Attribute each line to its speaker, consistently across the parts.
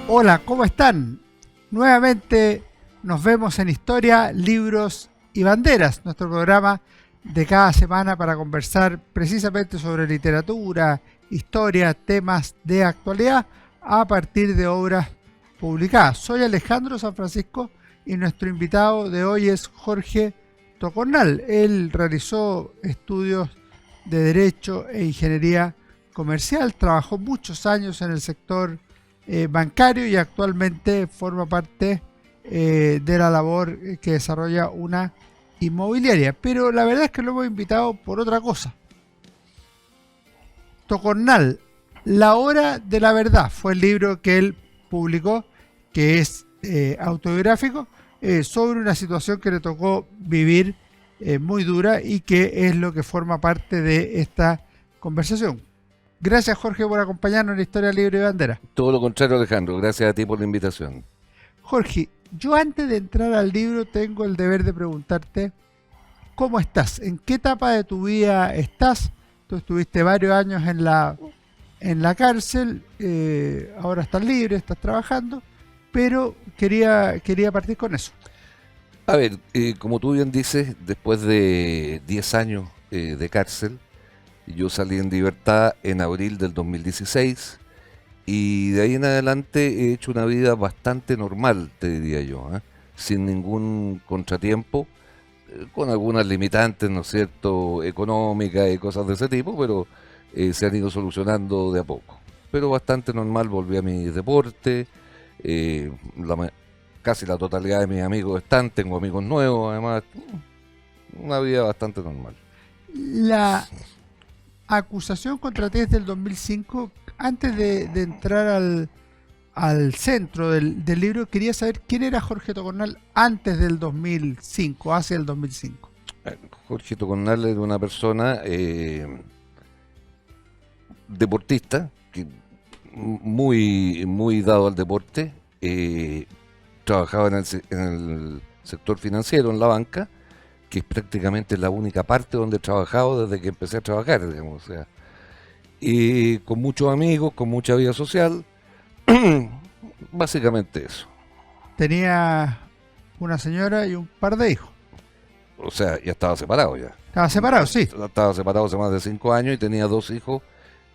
Speaker 1: Hola, ¿cómo están? Nuevamente nos vemos en Historia, Libros y Banderas, nuestro programa de cada semana para conversar precisamente sobre literatura, historia, temas de actualidad a partir de obras publicadas. Soy Alejandro San Francisco y nuestro invitado de hoy es Jorge Tocornal. Él realizó estudios de Derecho e Ingeniería Comercial, trabajó muchos años en el sector bancario y actualmente forma parte de la labor que desarrolla una inmobiliaria. Pero la verdad es que lo hemos invitado por otra cosa. Tocornal, La Hora de la Verdad, fue el libro que él publicó, que es autobiográfico, sobre una situación que le tocó vivir muy dura y que es lo que forma parte de esta conversación. Gracias, Jorge, por acompañarnos en la Historia, Libre y Bandera.
Speaker 2: Todo lo contrario, Alejandro. Gracias a ti por la invitación.
Speaker 1: Jorge, yo antes de entrar al libro tengo el deber de preguntarte cómo estás, en qué etapa de tu vida estás. Tú estuviste varios años en la cárcel, ahora estás libre, estás trabajando, pero quería partir con eso.
Speaker 2: A ver, como tú bien dices, después de 10 años de cárcel, yo salí en libertad en abril del 2016 y de ahí en adelante he hecho una vida bastante normal, te diría yo, sin ningún contratiempo, con algunas limitantes, ¿no es cierto?, económicas y cosas de ese tipo, pero se han ido solucionando de a poco. Pero bastante normal, volví a mi deporte, casi la totalidad de mis amigos están, tengo amigos nuevos, además, una vida bastante normal.
Speaker 1: La acusación contra ti es del 2005. Antes de entrar al centro del libro, quería saber quién era Jorge Tocornal antes del 2005, hacia el 2005.
Speaker 2: Jorge Tocornal era una persona deportista, muy dado al deporte, trabajaba en el sector financiero, en la banca, que es prácticamente la única parte donde he trabajado desde que empecé a trabajar, digamos, o sea, y con muchos amigos, con mucha vida social, básicamente eso.
Speaker 1: Tenía una señora y un par de hijos.
Speaker 2: O sea, ya estaba separado ya.
Speaker 1: Estaba separado, sí.
Speaker 2: Estaba separado hace más de 5 años y tenía 2 hijos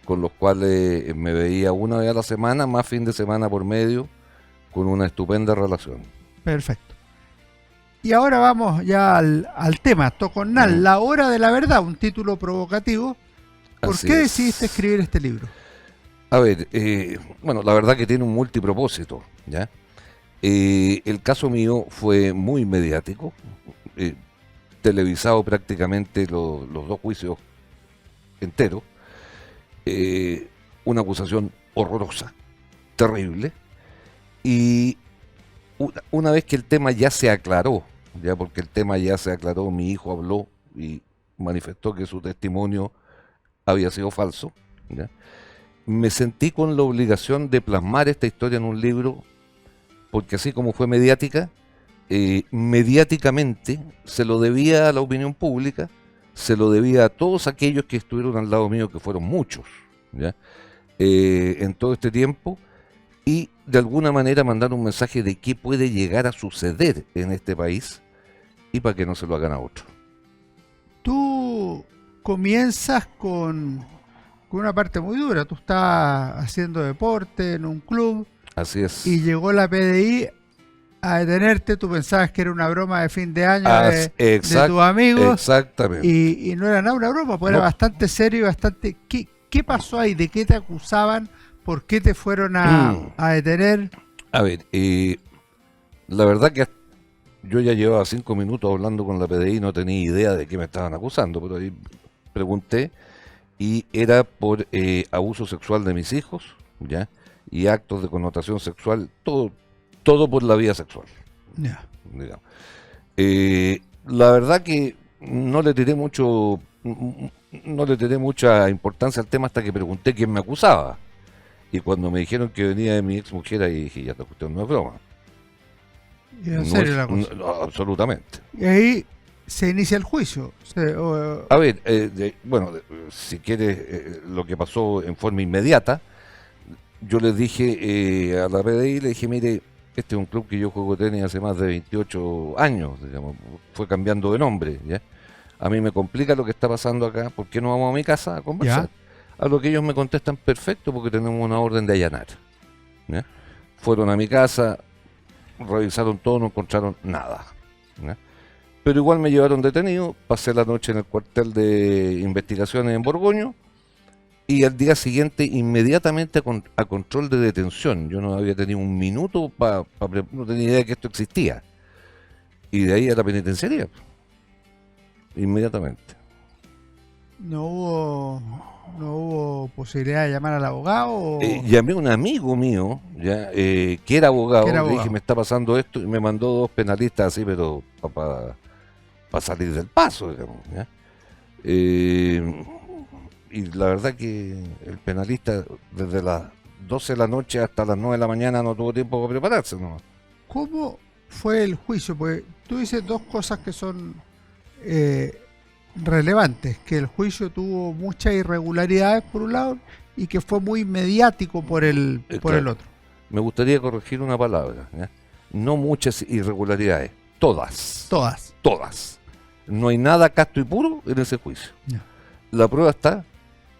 Speaker 2: con los cuales me veía una vez a la semana, más fin de semana por medio, con una estupenda relación.
Speaker 1: Perfecto. Y ahora vamos ya al tema. Tocornal, La Hora de la Verdad, un título provocativo. ¿Por
Speaker 2: Así
Speaker 1: qué
Speaker 2: es.
Speaker 1: decidiste escribir este libro?
Speaker 2: A ver, bueno, la verdad que tiene un multipropósito, ¿ya? El caso mío fue muy mediático, televisado prácticamente los 2 juicios enteros, una acusación horrorosa, terrible, y una vez que el tema ya se aclaró, ya porque el tema ya se aclaró, mi hijo habló y manifestó que su testimonio había sido falso, ¿ya? Me sentí con la obligación de plasmar esta historia en un libro, porque así como fue mediática, mediáticamente se lo debía a la opinión pública, se lo debía a todos aquellos que estuvieron al lado mío, que fueron muchos, ¿ya? En todo este tiempo, y de alguna manera mandar un mensaje de qué puede llegar a suceder en este país y para que no se lo hagan a otro.
Speaker 1: Tú comienzas con una parte muy dura. Tú estás haciendo deporte en un club.
Speaker 2: Así es.
Speaker 1: Y llegó la PDI a detenerte. Tú pensabas que era una broma de fin de año de tus amigos.
Speaker 2: Exactamente.
Speaker 1: Y no era nada una broma, pues era bastante serio y bastante... ¿Qué pasó ahí? ¿De qué te acusaban? ¿Por qué te fueron a detener?
Speaker 2: A ver, la verdad que yo ya llevaba 5 minutos hablando con la PDI y no tenía idea de qué me estaban acusando, pero ahí pregunté y era por abuso sexual de mis hijos, ¿ya? Y actos de connotación sexual, todo por la vía sexual.
Speaker 1: Yeah.
Speaker 2: Digamos. La verdad que no le tiré mucha importancia al tema hasta que pregunté quién me acusaba. Y cuando me dijeron que venía de mi ex mujer, ahí dije, ya esta cuestión no es broma.
Speaker 1: ¿Y en serio la cosa?
Speaker 2: No, absolutamente.
Speaker 1: Y ahí se inicia el juicio.
Speaker 2: A ver, bueno, si quieres, lo que pasó en forma inmediata, yo les dije a la PDI, le dije, mire, este es un club que yo juego tenis hace más de 28 años, digamos, fue cambiando de nombre, ¿ya? A mí me complica lo que está pasando acá, ¿por qué no vamos a mi casa a conversar? A lo que ellos me contestan, perfecto, porque tenemos una orden de allanar, ¿ya? Fueron a mi casa, revisaron todo, no encontraron nada, ¿ya? Pero igual me llevaron detenido, pasé la noche en el cuartel de investigaciones en Borgoño, y al día siguiente inmediatamente a control de detención. Yo no había tenido un minuto, no tenía idea de que esto existía. Y de ahí a la penitenciaría, inmediatamente.
Speaker 1: No hubo posibilidad de llamar al abogado?
Speaker 2: Llamé a un amigo mío, ya, que era abogado,
Speaker 1: Que era
Speaker 2: le dije,
Speaker 1: abogado.
Speaker 2: me está pasando esto, y me mandó dos penalistas así, pero para salir del paso, digamos, ¿ya? Y la verdad que el penalista desde las 12 de la noche hasta las 9 de la mañana no tuvo tiempo para prepararse, ¿no?
Speaker 1: ¿Cómo fue el juicio? Porque tú dices dos cosas que son relevantes, que el juicio tuvo muchas irregularidades por un lado y que fue muy mediático por el
Speaker 2: Claro.
Speaker 1: otro.
Speaker 2: Me gustaría corregir una palabra, ¿ya? No muchas irregularidades, todas,
Speaker 1: Todas.
Speaker 2: todas. No hay nada casto y puro en ese juicio.
Speaker 1: Ya.
Speaker 2: La prueba está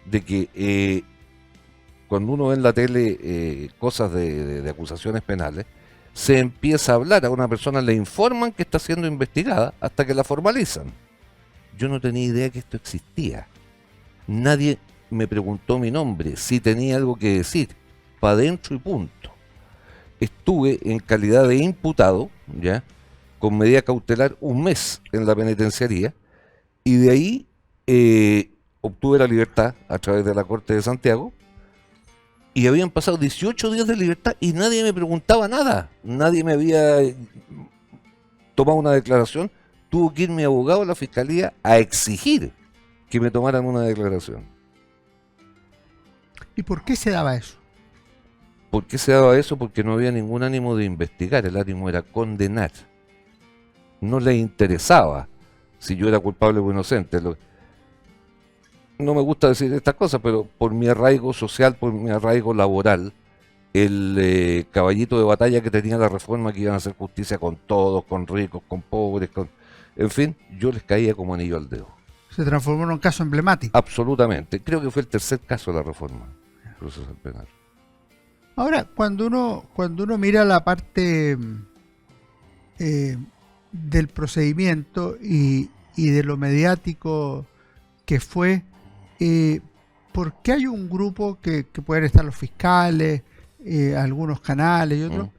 Speaker 2: de que cuando uno ve en la tele cosas de acusaciones penales, se empieza a hablar, a una persona le informan que está siendo investigada hasta que la formalizan. Yo no tenía idea que esto existía. Nadie me preguntó mi nombre, si tenía algo que decir, para adentro y punto. Estuve en calidad de imputado, ya, con medida cautelar un mes en la penitenciaría, y de ahí obtuve la libertad a través de la Corte de Santiago, y habían pasado 18 días de libertad y nadie me preguntaba nada, nadie me había tomado una declaración. Tuvo que ir mi abogado a la fiscalía a exigir que me tomaran una declaración.
Speaker 1: ¿Y por qué se daba eso?
Speaker 2: ¿Por qué se daba eso? Porque no había ningún ánimo de investigar, el ánimo era condenar. No les interesaba si yo era culpable o inocente. No me gusta decir estas cosas, pero por mi arraigo social, por mi arraigo laboral, el caballito de batalla que tenía la reforma, que iban a hacer justicia con todos, con ricos, con pobres, en fin, yo les caía como anillo al dedo.
Speaker 1: Se transformó en un caso emblemático.
Speaker 2: Absolutamente. Creo que fue el tercer caso de la reforma procesal penal.
Speaker 1: Ahora, cuando uno mira la parte del procedimiento y de lo mediático que fue, ¿por qué hay un grupo que pueden estar los fiscales, algunos canales y otros,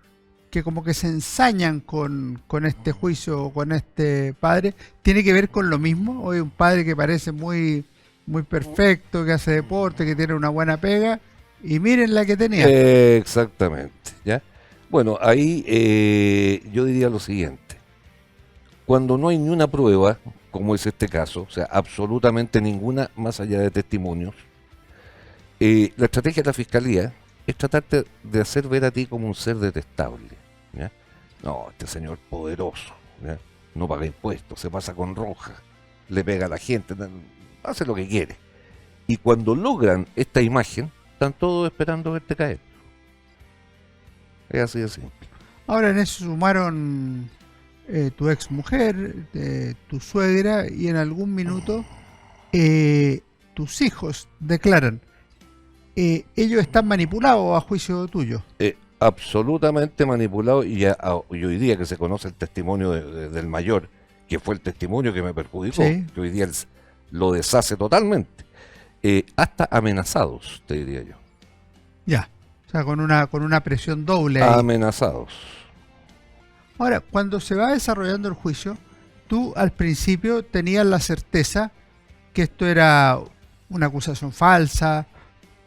Speaker 1: que como que se ensañan con este juicio, con este padre? ¿Tiene que ver con lo mismo? Hoy un padre que parece muy, muy perfecto, que hace deporte, que tiene una buena pega, y miren la que tenía.
Speaker 2: Exactamente, ¿ya? Bueno, ahí yo diría lo siguiente. Cuando no hay ni una prueba, como es este caso, o sea, absolutamente ninguna más allá de testimonios, la estrategia de la fiscalía es tratarte de hacer ver a ti como un ser detestable, ¿ya? No, este señor poderoso, ¿ya? No paga impuestos, se pasa con roja, le pega a la gente, hace lo que quiere. Y cuando logran esta imagen, están todos esperando verte caer. Es así de simple.
Speaker 1: Ahora en eso sumaron tu ex mujer, tu suegra, y en algún minuto tus hijos declaran. Ellos están manipulados a juicio tuyo.
Speaker 2: Absolutamente manipulado, y hoy día que se conoce el testimonio del mayor, que fue el testimonio que me perjudicó,
Speaker 1: Sí.
Speaker 2: que hoy día lo deshace totalmente, hasta amenazados, te diría yo.
Speaker 1: Ya. O sea, con una presión doble ahí.
Speaker 2: Amenazados.
Speaker 1: Ahora, cuando se va desarrollando el juicio, tú al principio tenías la certeza que esto era una acusación falsa,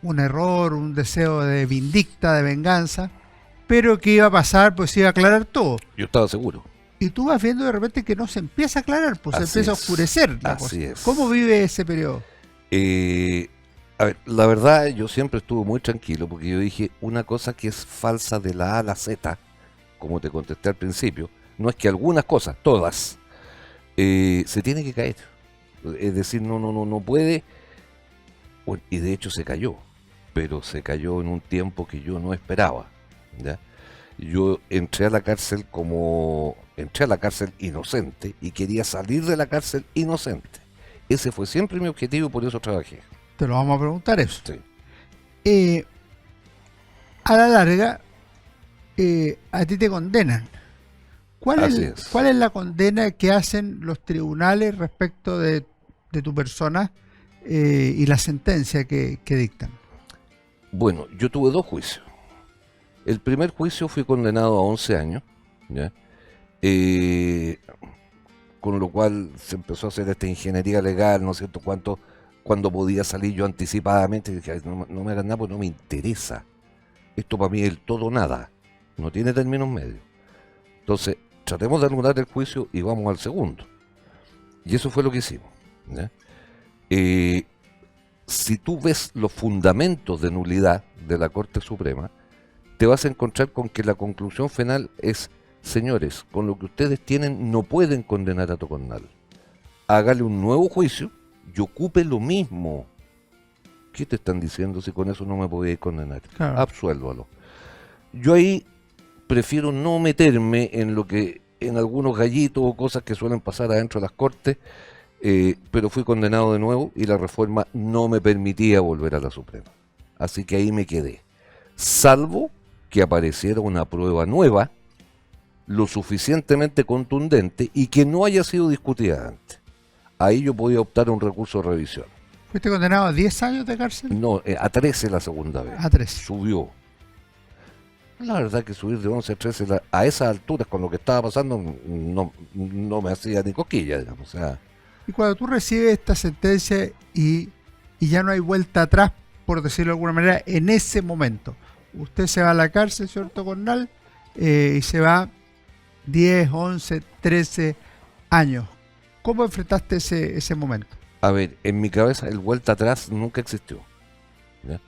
Speaker 1: un error, un deseo de vindicta, de venganza, pero que iba a pasar, pues se iba a aclarar todo.
Speaker 2: Yo estaba seguro.
Speaker 1: Y tú vas viendo de repente que no se empieza a aclarar, pues se
Speaker 2: Así
Speaker 1: empieza a
Speaker 2: es,
Speaker 1: oscurecer la
Speaker 2: así
Speaker 1: cosa.
Speaker 2: es.
Speaker 1: ¿Cómo vive ese periodo?
Speaker 2: A ver, la verdad yo siempre estuve muy tranquilo, porque yo dije, una cosa que es falsa de la A a la Z, como te contesté al principio, no es que algunas cosas, todas, se tiene que caer. Es decir, no puede, bueno, y de hecho se cayó. pero se cayó en un tiempo que yo no esperaba, ¿ya? Yo entré a la cárcel inocente y quería salir de la cárcel inocente. Ese fue siempre mi objetivo, por eso trabajé.
Speaker 1: Te lo vamos a preguntar eso.
Speaker 2: Sí.
Speaker 1: A la larga, a ti te condenan.
Speaker 2: Así es.
Speaker 1: ¿Cuál es la condena que hacen los tribunales respecto de tu persona y la sentencia que dictan?
Speaker 2: Bueno, yo tuve 2 juicios. El primer juicio fui condenado a 11 años, ¿ya? Con lo cual se empezó a hacer esta ingeniería legal, no sé cuándo podía salir yo anticipadamente. Y dije, "Ay, no me hagan nada, pues no me interesa. Esto para mí es el todo o nada, no tiene términos medios. Entonces, tratemos de anular el juicio y vamos al segundo". Y eso fue lo que hicimos, ¿ya? Si tú ves los fundamentos de nulidad de la Corte Suprema, te vas a encontrar con que la conclusión final es: señores, con lo que ustedes tienen no pueden condenar a Tocornal. Hágale un nuevo juicio y ocupe lo mismo. ¿Qué te están diciendo si con eso no me podéis condenar?
Speaker 1: Claro.
Speaker 2: Absuélvalo. Yo ahí prefiero no meterme en lo que en algunos gallitos o cosas que suelen pasar adentro de las cortes, pero fui condenado de nuevo y la reforma no me permitía volver a la Suprema. Así que ahí me quedé. Salvo que apareciera una prueba nueva, lo suficientemente contundente y que no haya sido discutida antes. Ahí yo podía optar a un recurso de revisión.
Speaker 1: ¿Fuiste condenado a 10 años de cárcel?
Speaker 2: No, a 13 la segunda vez.
Speaker 1: A 13.
Speaker 2: Subió. La verdad que subir de 11 a 13 a esas alturas con lo que estaba pasando no me hacía ni cosquilla, digamos. O sea,
Speaker 1: Y cuando tú recibes esta sentencia y ya no hay vuelta atrás, por decirlo de alguna manera, en ese momento, usted se va a la cárcel, señor Tocornal, y se va 10, 11, 13 años. ¿Cómo enfrentaste ese momento?
Speaker 2: a ver, en mi cabeza el vuelta atrás nunca existió, ¿ya?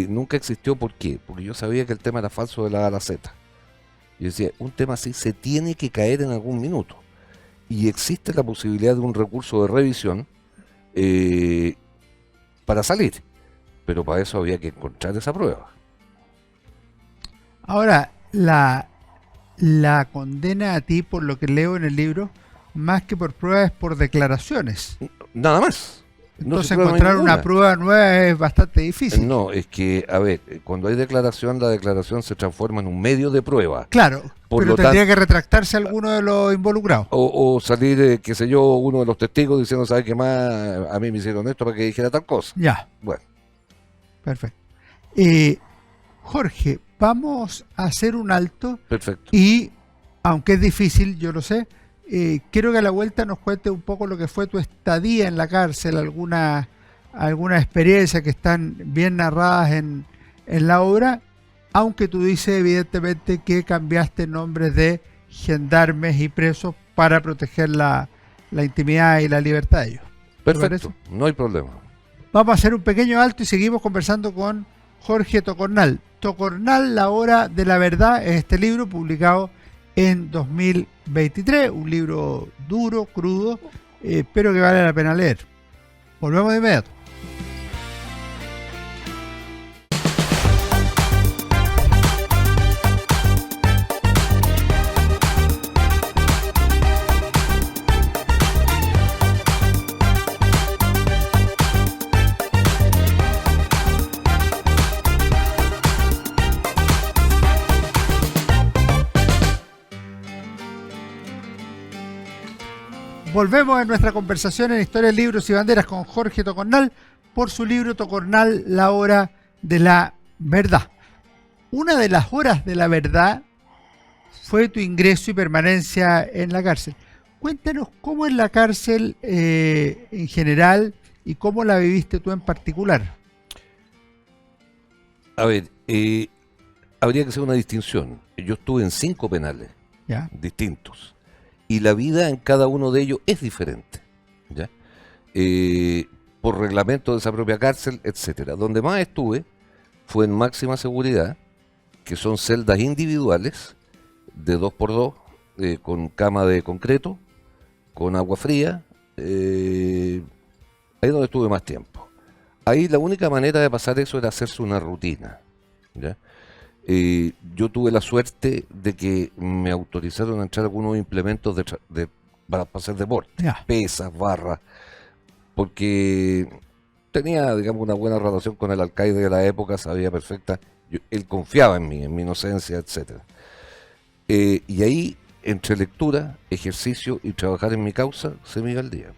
Speaker 2: Nunca existió, ¿por qué? Porque yo sabía que el tema era falso de la A a la Z. Yo decía, un tema así se tiene que caer en algún minuto. Y existe la posibilidad de un recurso de revisión para salir. Pero para eso había que encontrar esa prueba.
Speaker 1: Ahora, la condena a ti, por lo que leo en el libro, más que por pruebas, es por declaraciones.
Speaker 2: Nada más.
Speaker 1: Entonces
Speaker 2: se prueba
Speaker 1: encontrar
Speaker 2: ninguna.
Speaker 1: una prueba nueva es bastante difícil.
Speaker 2: No, es que, a ver, cuando hay declaración, la declaración se transforma en un medio de prueba.
Speaker 1: Claro,
Speaker 2: Por
Speaker 1: pero
Speaker 2: lo
Speaker 1: tendría que retractarse alguno de los involucrados.
Speaker 2: O salir, qué sé yo, uno de los testigos diciendo, ¿sabe qué más? A mí me hicieron esto para que dijera tal cosa.
Speaker 1: Ya,
Speaker 2: Bueno,
Speaker 1: perfecto. Jorge, vamos a hacer un alto
Speaker 2: perfecto.
Speaker 1: y, aunque es difícil, yo lo sé, quiero que a la vuelta nos cuentes un poco lo que fue tu estadía en la cárcel, alguna experiencia que están bien narradas en la obra, aunque tú dices evidentemente que cambiaste nombres de gendarmes y presos para proteger la intimidad y la libertad de ellos. ¿Te
Speaker 2: Perfecto,
Speaker 1: parece?
Speaker 2: no hay problema.
Speaker 1: Vamos a hacer un pequeño alto y seguimos conversando con Jorge Tocornal. Tocornal, la hora de la verdad, es este libro publicado en 2023, un libro duro, crudo, pero que vale la pena leer. Volvemos de inmediato. Volvemos en nuestra conversación en Historias, Libros y Banderas con Jorge Tocornal por su libro Tocornal, la hora de la verdad. Una de las horas de la verdad fue tu ingreso y permanencia en la cárcel. Cuéntanos cómo es la cárcel en general y cómo la viviste tú en particular.
Speaker 2: A ver, habría que hacer una distinción. Yo estuve en 5 penales
Speaker 1: ¿Ya?
Speaker 2: distintos y la vida en cada uno de ellos es diferente, ¿ya? Por reglamento de esa propia cárcel, etcétera. Donde más estuve fue en máxima seguridad, que son celdas individuales de 2x2, con cama de concreto, con agua fría, ahí es donde estuve más tiempo. ahí la única manera de pasar eso era hacerse una rutina, ¿ya? Yo tuve la suerte de que me autorizaron a entrar algunos implementos para hacer deporte,
Speaker 1: Ya,
Speaker 2: pesas, barras, porque tenía, digamos, una buena relación con el alcaide de la época, sabía perfecta, él confiaba en mí, en mi inocencia, etcétera. Y ahí, entre lectura, ejercicio y trabajar en mi causa, se me iba el día.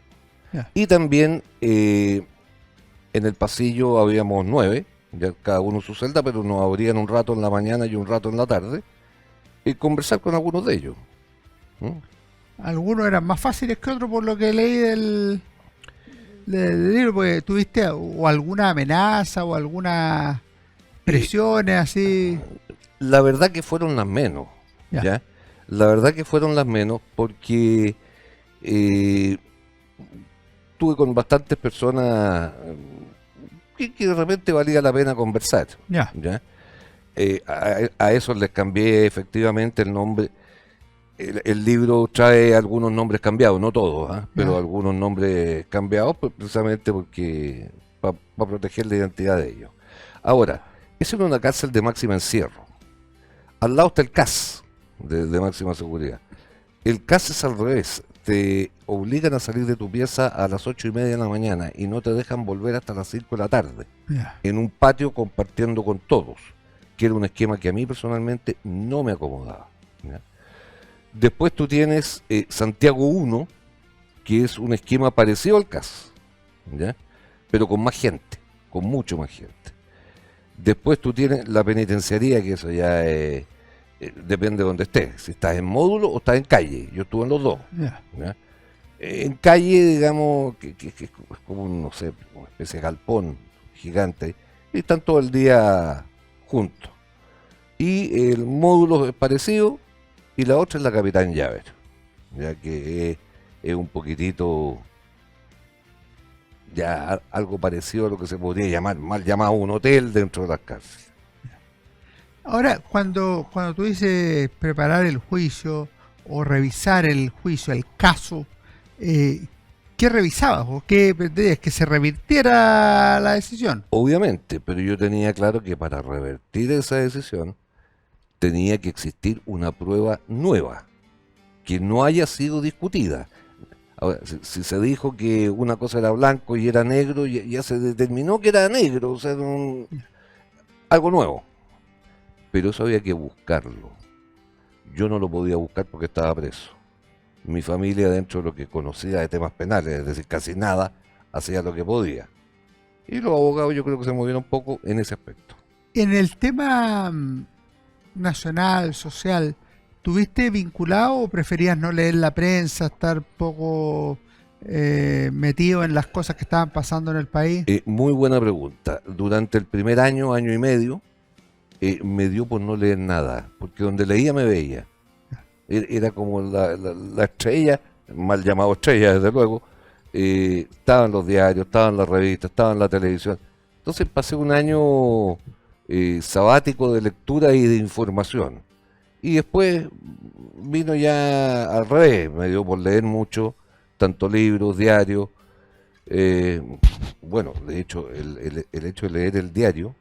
Speaker 1: ya,
Speaker 2: Y también en el pasillo habíamos 9, ya cada uno su celda, pero nos abrían un rato en la mañana y un rato en la tarde, y conversar con algunos de ellos. ¿Mm?
Speaker 1: algunos eran más fáciles que otros por lo que leí del libro, porque tuviste o alguna amenaza o algunas presiones así.
Speaker 2: La verdad que fueron las menos,
Speaker 1: Ya,
Speaker 2: ¿ya? La verdad que fueron las menos porque eh, tuve con bastantes personas que de repente valía la pena conversar,
Speaker 1: ya,
Speaker 2: ¿ya? A esos les cambié efectivamente el nombre. El libro trae algunos nombres cambiados, no todos, ¿ah? Pero
Speaker 1: ya,
Speaker 2: algunos nombres cambiados pues, precisamente porque para proteger la identidad de ellos. Ahora, eso era una cárcel de máxima encierro. Al lado está el CAS de máxima seguridad. El CAS es al revés. Te obligan a salir de tu pieza a las 8:30 de la mañana y no te dejan volver hasta las 5 de la tarde.
Speaker 1: ya.
Speaker 2: En un patio compartiendo con todos, que era un esquema que a mí personalmente no me acomodaba, ¿ya? Después tú tienes Santiago 1, que es un esquema parecido al CAS, ¿ya? Pero con más gente, con mucho más gente. Después tú tienes la penitenciaría, que eso ya depende de donde estés, si estás en módulo o estás en calle. Yo estuve en los dos,
Speaker 1: Ya.
Speaker 2: ¿ya? En calle, digamos, que es como, no sé, una especie de galpón gigante, y están todo el día juntos. Y el módulo es parecido, y la otra es la Capitán Llavero, ya que es un poquitito ya algo parecido a lo que se podría llamar, mal llamado un hotel dentro de las cárceles.
Speaker 1: Ahora, cuando tú dices preparar el juicio o revisar el juicio, el caso, eh, ¿qué revisabas o qué pretendías? ¿Que se revirtiera la decisión?
Speaker 2: Obviamente, pero yo tenía claro que para revertir esa decisión tenía que existir una prueba nueva, que no haya sido discutida. Ahora, si se dijo que una cosa era blanco y era negro, ya se determinó que era negro, o sea, algo nuevo. Pero eso había que buscarlo. Yo no lo podía buscar porque estaba preso. Mi familia, dentro de lo que conocía de temas penales, es decir, casi nada, hacía lo que podía. Y los abogados yo creo que se movieron un poco en ese aspecto.
Speaker 1: En el tema nacional, social, ¿tuviste vinculado o preferías no leer la prensa, estar poco metido en las cosas que estaban pasando en el país?
Speaker 2: Muy buena pregunta. Durante el primer año, año y medio, me dio por no leer nada, porque donde leía me veía. Era como la estrella, mal llamado estrella desde luego, estaban los diarios, estaban las revistas, estaban la televisión. Entonces pasé un año sabático de lectura y de información. Y después vino ya al revés, me dio por leer mucho, tanto libros, diarios. eh, bueno, de hecho, el hecho de leer el diario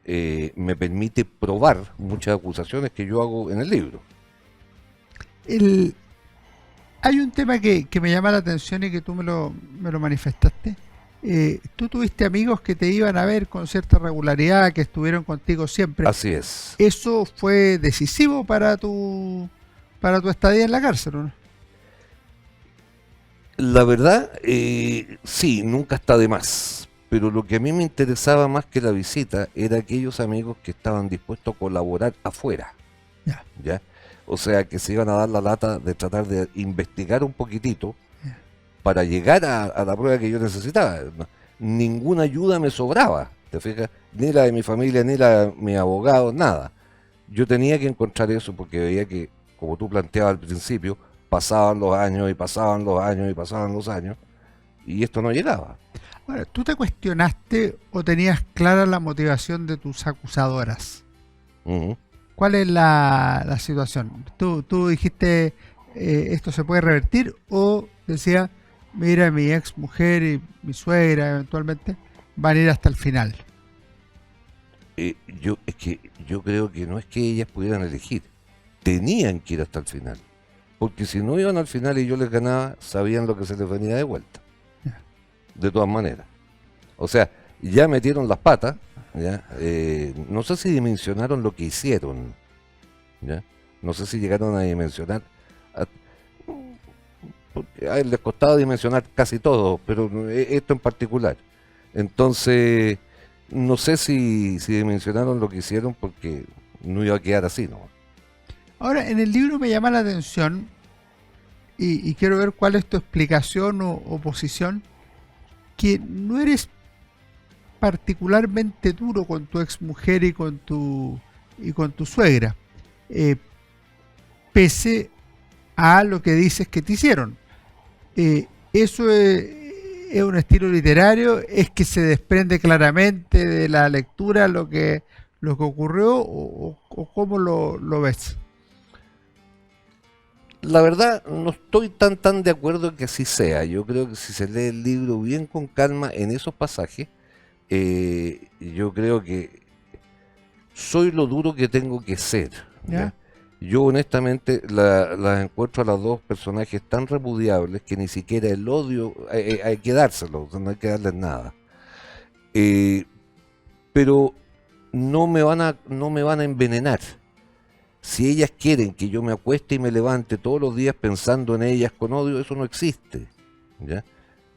Speaker 2: me permite probar muchas acusaciones que yo hago en el libro.
Speaker 1: El, Hay un tema que me llama la atención y que tú me lo manifestaste. Tú tuviste amigos que te iban a ver con cierta regularidad, que estuvieron contigo siempre.
Speaker 2: Así es.
Speaker 1: ¿Eso fue decisivo para tu estadía en la cárcel, o no?
Speaker 2: La verdad, sí, nunca está de más. Pero lo que a mí me interesaba más que la visita era aquellos amigos que estaban dispuestos a colaborar afuera,
Speaker 1: Ya,
Speaker 2: ¿ya? O sea, que se iban a dar la lata de tratar de investigar un poquitito
Speaker 1: ya.
Speaker 2: para llegar a la prueba que yo necesitaba. Ninguna ayuda me sobraba, ¿te fijas? Ni la de mi familia, ni la de mi abogado, nada. Yo tenía que encontrar eso porque veía que, como tú planteabas al principio, pasaban los años y pasaban los años y pasaban los años y esto no llegaba.
Speaker 1: Bueno, ¿tú te cuestionaste o tenías clara la motivación de tus acusadoras?
Speaker 2: Ujú.
Speaker 1: ¿Cuál es la situación? ¿Tú dijiste esto se puede revertir o decía, mira, mi ex mujer y mi suegra eventualmente van a ir hasta el final.
Speaker 2: Es que yo creo que no es que ellas pudieran elegir, tenían que ir hasta el final, porque si no iban al final y yo les ganaba, sabían lo que se les venía de vuelta,
Speaker 1: Ya.
Speaker 2: de todas maneras. O sea, ya metieron las patas, ¿ya? No sé si dimensionaron lo que hicieron, ¿ya? No sé si llegaron a dimensionar, a- porque a él les costaba dimensionar casi todo, pero esto en particular. Entonces, no sé si dimensionaron lo que hicieron porque no iba a quedar así, ¿no?
Speaker 1: Ahora, en el libro me llama la atención, y quiero ver cuál es tu explicación o posición, que no eres particularmente duro con tu exmujer y con tu suegra, eh, pese a lo que dices que te hicieron. Eso es un estilo literario, es que se desprende claramente de la lectura lo que ocurrió, o cómo lo ves.
Speaker 2: La verdad, no estoy tan de acuerdo en que así sea. Yo creo que si se lee el libro bien con calma en esos pasajes, yo creo que soy lo duro que tengo que ser, ¿ya?
Speaker 1: ¿Ya?
Speaker 2: Yo honestamente las encuentro a las dos personajes tan repudiables que ni siquiera el odio hay que dárselo, no hay que darles nada. Eh, pero no me van a envenenar. Si ellas quieren que yo me acueste y me levante todos los días pensando en ellas con odio, eso no existe, ¿ya?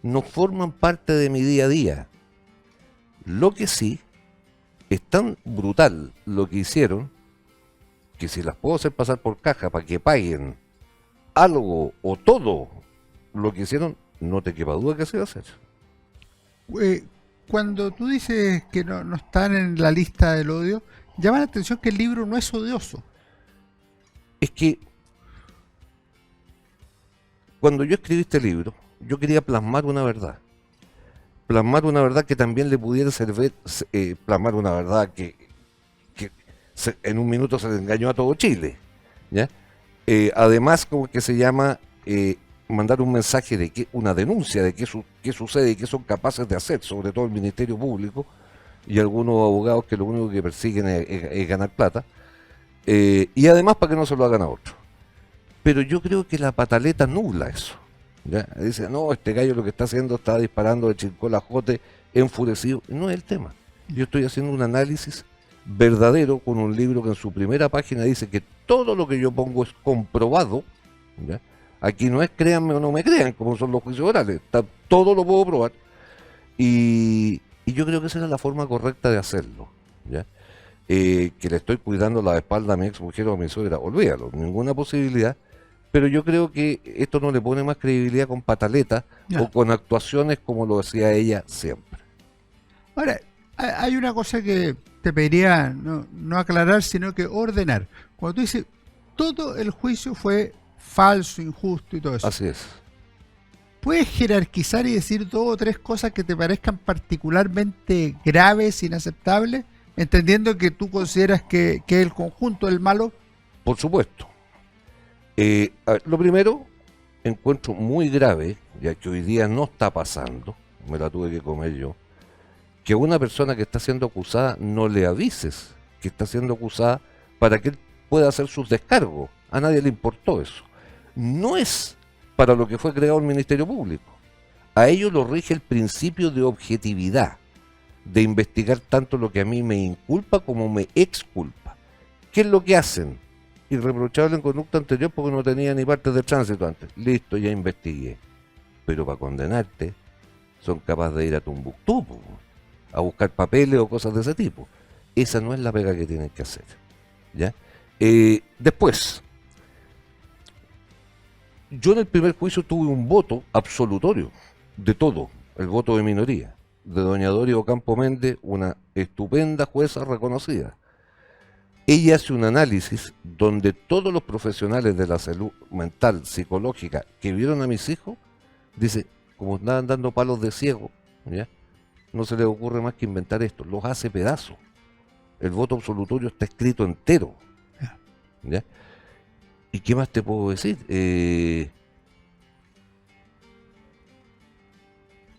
Speaker 2: No forman parte de mi día a día. Lo que sí es tan brutal lo que hicieron, que si las puedo hacer pasar por caja para que paguen algo o todo lo que hicieron, no te quepa duda que se va a hacer.
Speaker 1: Eh, Cuando tú dices que no están en la lista del odio, llama la atención que el libro no es odioso.
Speaker 2: Es que cuando yo escribí este libro, yo quería plasmar una verdad que también le pudiera servir, plasmar una verdad que en un minuto se le engañó a todo Chile, ¿ya? Además, como que se llama, mandar un mensaje de que, una denuncia de qué sucede y qué son capaces de hacer, sobre todo el Ministerio Público y algunos abogados que lo único que persiguen es ganar plata, y además para que no se lo hagan a otros. Pero yo creo que la pataleta nubla eso, ¿ya? Dice, no, este gallo lo que está haciendo está disparando de Chilcolajote enfurecido. No es el tema. Yo estoy haciendo un análisis verdadero con un libro que en su primera página dice que todo lo que yo pongo es comprobado, ¿ya? Aquí no es créanme o no me crean, como son los juicios orales. Todo lo puedo probar. Y yo creo que esa era la forma correcta de hacerlo, ¿ya? Que le estoy cuidando la espalda a mi ex mujer o a mi suegra, olvídalo, ninguna posibilidad. Pero yo creo que esto no le pone más credibilidad con pataleta o
Speaker 1: Ya.
Speaker 2: con actuaciones como lo hacía ella siempre.
Speaker 1: Ahora, hay una cosa que te pediría no aclarar, sino que ordenar. Cuando tú dices, todo el juicio fue falso, injusto y todo eso,
Speaker 2: Así es.
Speaker 1: ¿puedes jerarquizar y decir dos o tres cosas que te parezcan particularmente graves, inaceptables, entendiendo que tú consideras que el conjunto del malo?
Speaker 2: Por supuesto. A ver, lo primero, encuentro muy grave, ya que hoy día no está pasando, me la tuve que comer yo, que a una persona que está siendo acusada no le avises que está siendo acusada para que él pueda hacer sus descargos. A nadie le importó eso. No es para lo que fue creado el Ministerio Público. A ello lo rige el principio de objetividad, de investigar tanto lo que a mí me inculpa como me exculpa. ¿Qué es lo que hacen? Irreprochable en conducta anterior porque no tenía ni parte de tránsito antes. Listo, ya investigué. Pero para condenarte son capaces de ir a Tombuctú, a buscar papeles o cosas de ese tipo. Esa no es la pega que tienen que hacer, ¿ya? Después, yo en el primer juicio tuve un voto absolutorio de todo, el voto de minoría, de doña Dori Ocampo Méndez, una estupenda jueza reconocida. Ella hace un análisis donde todos los profesionales de la salud mental, psicológica, que vieron a mis hijos, dice, como andaban dando palos de ciego, ¿ya? No se les ocurre más que inventar esto, los hace pedazos. El voto absolutorio está escrito entero, ¿ya? ¿Y qué más te puedo decir?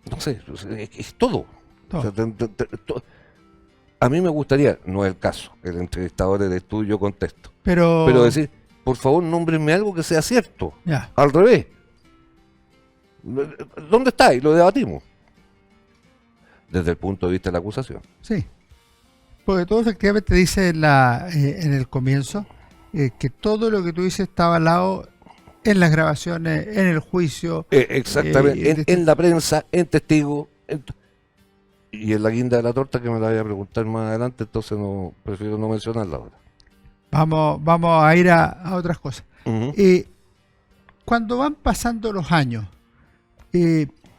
Speaker 2: No sé, es todo. O sea,
Speaker 1: Todo.
Speaker 2: a mí me gustaría, no es el caso, el entrevistador eres tú, yo contesto, pero
Speaker 1: Pero,
Speaker 2: decir, por favor, nómbrenme algo que sea cierto.
Speaker 1: ya,
Speaker 2: Al revés. ¿Dónde está? Y lo debatimos. Desde el punto de vista de la acusación.
Speaker 1: sí. Porque tú efectivamente dices en el comienzo que todo lo que tú dices está avalado en las grabaciones, en el juicio.
Speaker 2: Exactamente.
Speaker 1: De
Speaker 2: En la prensa, en testigos. Y en la guinda de la torta que me la voy a preguntar más adelante, entonces no prefiero no mencionarla ahora.
Speaker 1: Vamos a ir a otras cosas.
Speaker 2: Ujú.
Speaker 1: Cuando van pasando los años,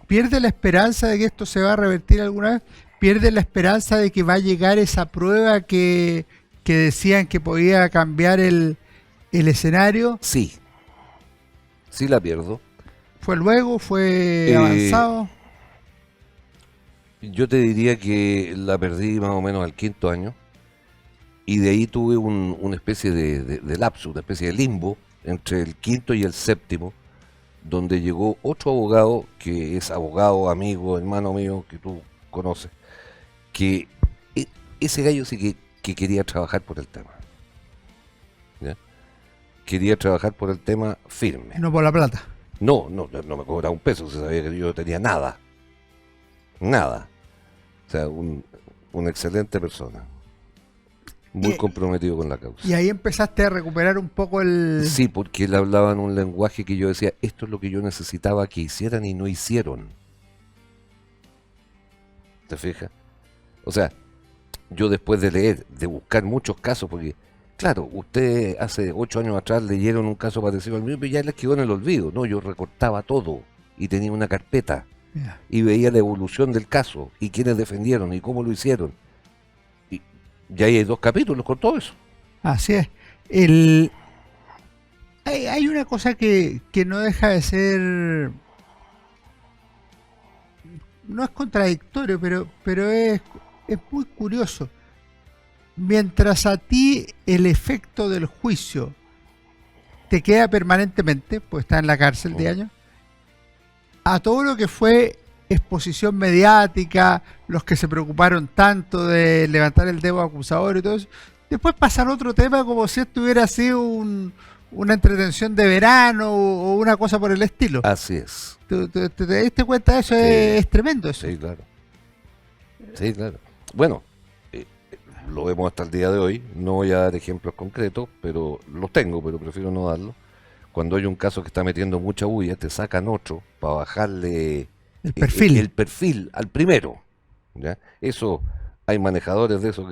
Speaker 1: ¿pierde la esperanza de que esto se va a revertir alguna vez? ¿Pierde la esperanza de que va a llegar esa prueba que decían que podía cambiar el escenario?
Speaker 2: Sí, sí la pierdo.
Speaker 1: ¿Fue luego? ¿Fue
Speaker 2: Eh,
Speaker 1: avanzado?
Speaker 2: Yo te diría que la perdí más o menos al quinto año. Y de ahí tuve una especie de lapsus, una especie de limbo entre el quinto y el séptimo, donde llegó otro abogado que es abogado, amigo, hermano mío, que tú conoces, que ese gallo sí que quería trabajar por el tema. ¿Ya? Quería trabajar por el tema firme.
Speaker 1: No por la plata.
Speaker 2: No me cobraba un peso, se sabía que yo no tenía nada. Nada. O sea, una excelente persona. Muy
Speaker 1: Y-
Speaker 2: comprometido con la causa.
Speaker 1: Y ahí empezaste a recuperar un poco el...
Speaker 2: Sí, porque él hablaba en un lenguaje que yo decía, esto es lo que yo necesitaba que hicieran y no hicieron. ¿Te fijas? O sea, yo después de leer, de buscar muchos casos, porque, claro, ustedes hace 8 años atrás leyeron un caso parecido al mío, pero ya les quedó en el olvido. No, yo recortaba todo y tenía una carpeta
Speaker 1: Ya.
Speaker 2: y veía la evolución del caso y quiénes defendieron y cómo lo hicieron. Y ya hay 2 capítulos con todo eso.
Speaker 1: Así es. Hay una cosa que no deja de ser... No es contradictorio, pero es muy curioso. Mientras a ti el efecto del juicio te queda permanentemente, pues está en la cárcel de años, a todo lo que fue exposición mediática, los que se preocuparon tanto de levantar el dedo acusador y todo eso, después pasan otro tema como si esto hubiera sido una entretención de verano o una cosa por el estilo.
Speaker 2: Así es.
Speaker 1: ¿Te diste cuenta de eso?
Speaker 2: Sí.
Speaker 1: Es tremendo eso.
Speaker 2: Sí, claro. Sí, claro. Bueno, lo vemos hasta el día de hoy. No voy a dar ejemplos concretos, pero los tengo, pero prefiero no darlos. Cuando hay un caso que está metiendo mucha bulla, te sacan otro para bajarle
Speaker 1: El perfil.
Speaker 2: el perfil al primero. ¿Ya? Eso, hay manejadores de eso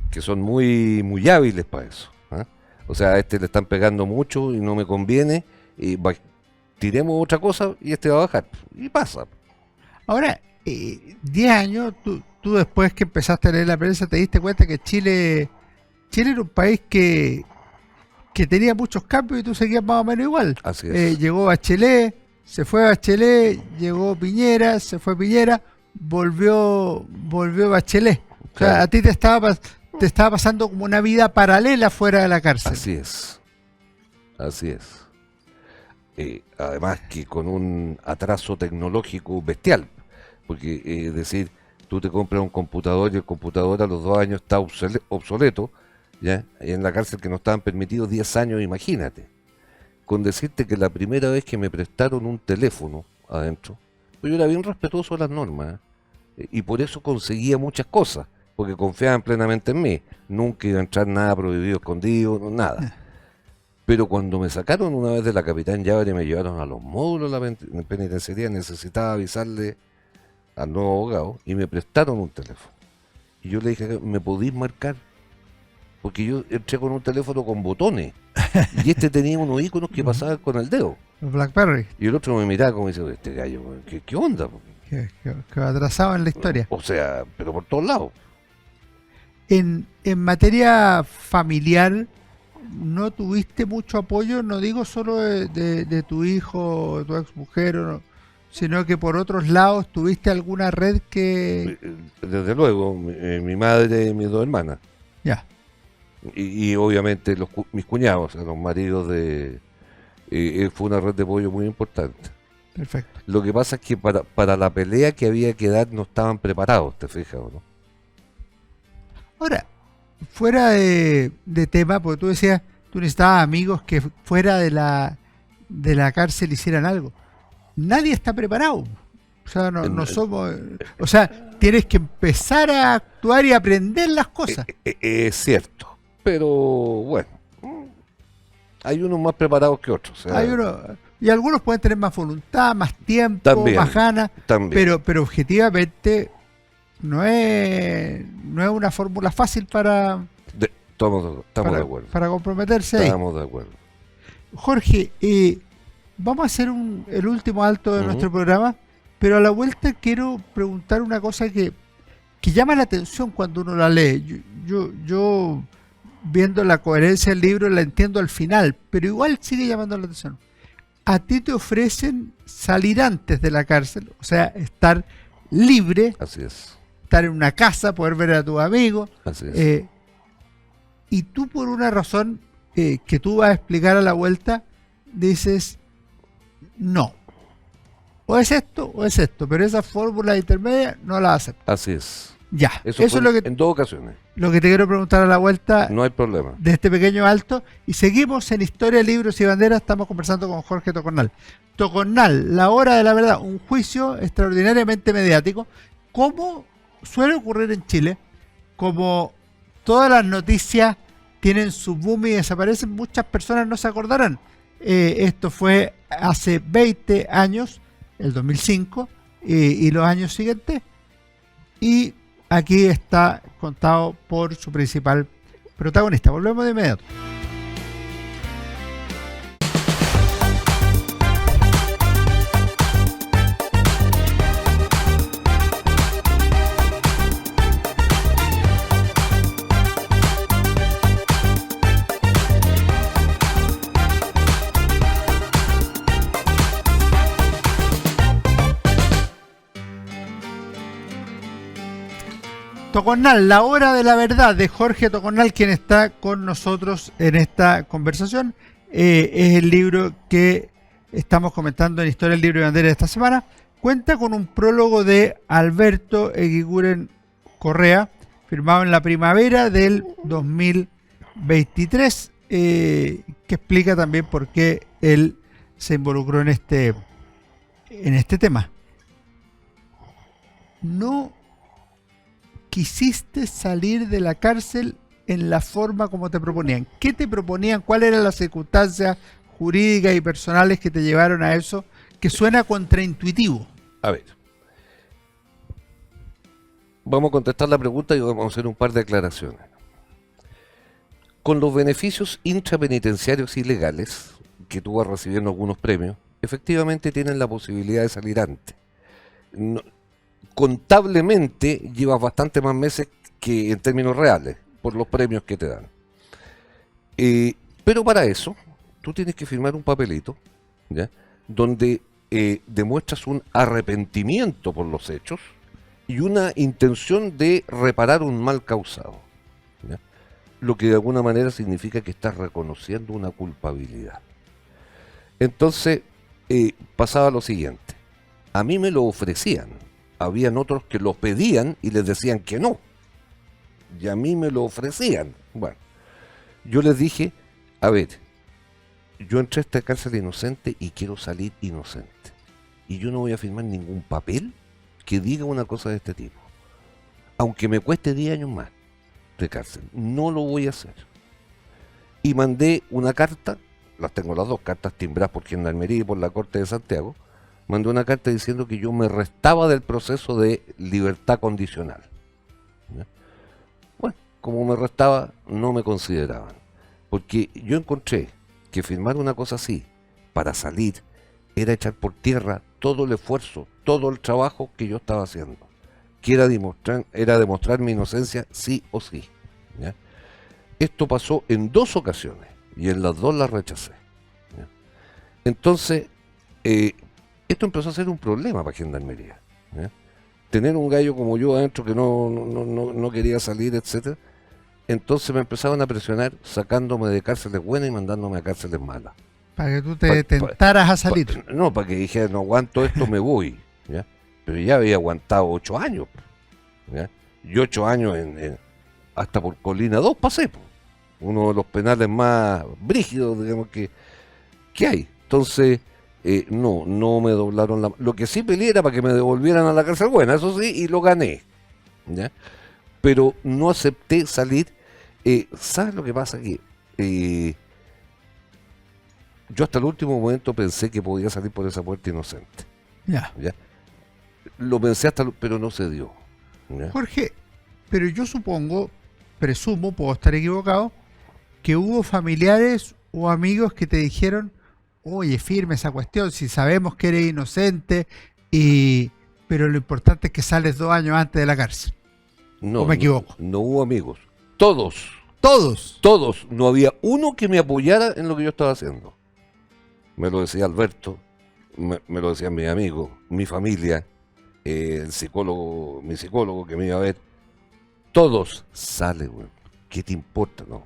Speaker 2: que son muy hábiles para eso. ¿Ah? O sea, a este le están pegando mucho y no me conviene. Y tiremos otra cosa y este va a bajar. Y pasa.
Speaker 1: Ahora, 10 años, tú después que empezaste a leer la prensa te diste cuenta que Chile era un país que tenía muchos cambios y tú seguías más o menos igual.
Speaker 2: Así es.
Speaker 1: Llegó Bachelet, se fue Bachelet, llegó Piñera, se fue Piñera, volvió Bachelet. O sea,
Speaker 2: Claro.
Speaker 1: a ti te estaba pasando como una vida paralela fuera de la cárcel.
Speaker 2: Así es. Así es. Además que con un atraso tecnológico bestial, porque es decir, tú te compras un computador y el computador a los 2 años está obsoleto, ¿ya? Y en la cárcel que no estaban permitidos 10 años, imagínate. Con decirte que la primera vez que me prestaron un teléfono adentro, pues yo era bien respetuoso de las normas, y por eso conseguía muchas cosas, porque confiaban plenamente en mí. Nunca iba a entrar nada prohibido, escondido, no, nada. Pero cuando me sacaron una vez de la Capitán Llávere y me llevaron a los módulos de la penitenciaría, necesitaba avisarle al nuevo abogado y me prestaron un teléfono. Y yo le dije, ¿me podéis marcar? Porque yo entré con un teléfono con botones y este tenía unos iconos que pasaban con el dedo.
Speaker 1: Los BlackBerry,
Speaker 2: Y el otro me miraba como dice, este gallo, ¿qué onda?
Speaker 1: que atrasado en la historia.
Speaker 2: O sea, pero por todos lados.
Speaker 1: En materia familiar, ¿no tuviste mucho apoyo? No digo solo de tu hijo o tu ex mujer, sino que por otros lados tuviste alguna red que...
Speaker 2: Desde luego, mi madre y mis 2 hermanas.
Speaker 1: Ya,
Speaker 2: Y obviamente mis cuñados, o sea, los maridos de... fue una red de apoyo muy importante.
Speaker 1: Perfecto.
Speaker 2: Lo que pasa es que para la pelea que había que dar no estaban preparados, ¿te fijas o no?
Speaker 1: Ahora, fuera de tema, porque tú decías, tú necesitabas amigos que fuera de la cárcel hicieran algo. Nadie está preparado. O sea, no somos... O sea, tienes que empezar a actuar y aprender las cosas.
Speaker 2: Es cierto, pero bueno, hay unos más preparados que otros. O sea,
Speaker 1: Hay uno, y algunos pueden tener más voluntad, más tiempo,
Speaker 2: También,
Speaker 1: más ganas,
Speaker 2: también.
Speaker 1: pero objetivamente no es una fórmula fácil
Speaker 2: Estamos de acuerdo.
Speaker 1: para comprometerse ahí.
Speaker 2: Estamos de acuerdo.
Speaker 1: Jorge, vamos a hacer el último alto de
Speaker 2: Ujú.
Speaker 1: nuestro programa, pero a la vuelta quiero preguntar una cosa que llama la atención cuando uno la lee. Yo viendo la coherencia del libro la entiendo al final, pero igual sigue llamando la atención. A ti te ofrecen salir antes de la cárcel, o sea, estar libre,
Speaker 2: Así es,
Speaker 1: estar en una casa, poder ver a tus amigos,
Speaker 2: así es.
Speaker 1: y tú por una razón que tú vas a explicar a la vuelta, dices, no, o es esto, pero esa fórmula intermedia no la acepto.
Speaker 2: Así es.
Speaker 1: Ya,
Speaker 2: Eso
Speaker 1: eso
Speaker 2: fue
Speaker 1: es
Speaker 2: en dos ocasiones.
Speaker 1: lo que te quiero preguntar a la vuelta
Speaker 2: No hay problema.
Speaker 1: de este pequeño alto. Y seguimos en Historia, Libros y Banderas. Estamos conversando con Jorge Tocornal. Tocornal, La Hora de la Verdad, un juicio extraordinariamente mediático, como suele ocurrir en Chile, como todas las noticias tienen su boom y desaparecen, muchas personas no se acordarán. Esto fue hace 20 años, el 2005, y los años siguientes. Y aquí está contado por su principal protagonista. Volvemos de inmediato. Tocornal, La Hora de la Verdad, de Jorge Tocornal, quien está con nosotros en esta conversación. Es el libro que estamos comentando en Historia del Libro y Bandera de esta semana. Cuenta con un prólogo de Alberto Eguiguren Correa, firmado en la primavera del 2023, que explica también por qué él se involucró en este tema. No quisiste salir de la cárcel en la forma como te proponían. ¿Qué te proponían? ¿Cuáles eran las circunstancias jurídicas y personales que te llevaron a eso? Que suena contraintuitivo.
Speaker 2: A ver. Vamos a contestar la pregunta y vamos a hacer un par de aclaraciones. Con los beneficios intrapenitenciarios y legales que tú vas recibiendo algunos premios, efectivamente tienen la posibilidad de salir antes. No, contablemente llevas bastante más meses que en términos reales, por los premios que te dan. Pero para eso, tú tienes que firmar un papelito, ¿ya? Donde demuestras un arrepentimiento por los hechos y una intención de reparar un mal causado, ¿ya? Lo que de alguna manera significa que estás reconociendo una culpabilidad. Entonces, pasaba lo siguiente. A mí me lo ofrecían. Habían otros que lo pedían y les decían que no. Y a mí me lo ofrecían. Bueno, yo les dije, a ver, yo entré a esta cárcel inocente y quiero salir inocente. Y yo no voy a firmar ningún papel que diga una cosa de este tipo. Aunque me cueste 10 años más de cárcel. No lo voy a hacer. Y mandé una carta, las tengo las dos cartas timbradas por Gendarmería y por la Corte de Santiago. Mandé una carta diciendo que yo me restaba del proceso de libertad condicional. ¿Ya? Bueno, como me restaba, no me consideraban. Porque yo encontré que firmar una cosa así, para salir, era echar por tierra todo el esfuerzo, todo el trabajo que yo estaba haciendo. Que era demostrar mi inocencia sí o sí. ¿Ya? Esto pasó en 2 ocasiones, y en las 2 las rechacé. ¿Ya? Entonces, esto empezó a ser un problema para Gendarmería. ¿Ya? Tener un gallo como yo adentro que no quería salir, etcétera. Entonces me empezaban a presionar sacándome de cárceles buenas y mandándome a cárceles malas.
Speaker 1: Para que tú te tentaras a salir.
Speaker 2: No, para que dijera, no aguanto esto, me voy. ¿Ya? Pero ya había aguantado 8 años. ¿Ya? Y 8 años hasta por Colina 2 pasé. Po. Uno de los penales más brígidos, digamos, que hay. Entonces, no me doblaron la... Lo que sí peleé era para que me devolvieran a la cárcel buena, eso sí, y lo gané. ¿Ya? Pero no acepté salir. ¿Sabes lo que pasa? Que yo hasta el último momento pensé que podía salir por esa puerta inocente.
Speaker 1: Ya.
Speaker 2: ¿Ya? Lo pensé pero no se dio. ¿Ya?
Speaker 1: Jorge, pero yo supongo, presumo, puedo estar equivocado, que hubo familiares o amigos que te dijeron, oye, firme esa cuestión, si sabemos que eres inocente, pero lo importante es que sales 2 años antes de la cárcel.
Speaker 2: No,
Speaker 1: ¿O me equivoco?
Speaker 2: No hubo amigos. Todos.
Speaker 1: Todos.
Speaker 2: No había uno que me apoyara en lo que yo estaba haciendo. Me lo decía Alberto, me lo decían mis amigos, mi familia, mi psicólogo que me iba a ver. Todos. Sale, güey. ¿Qué te importa? No.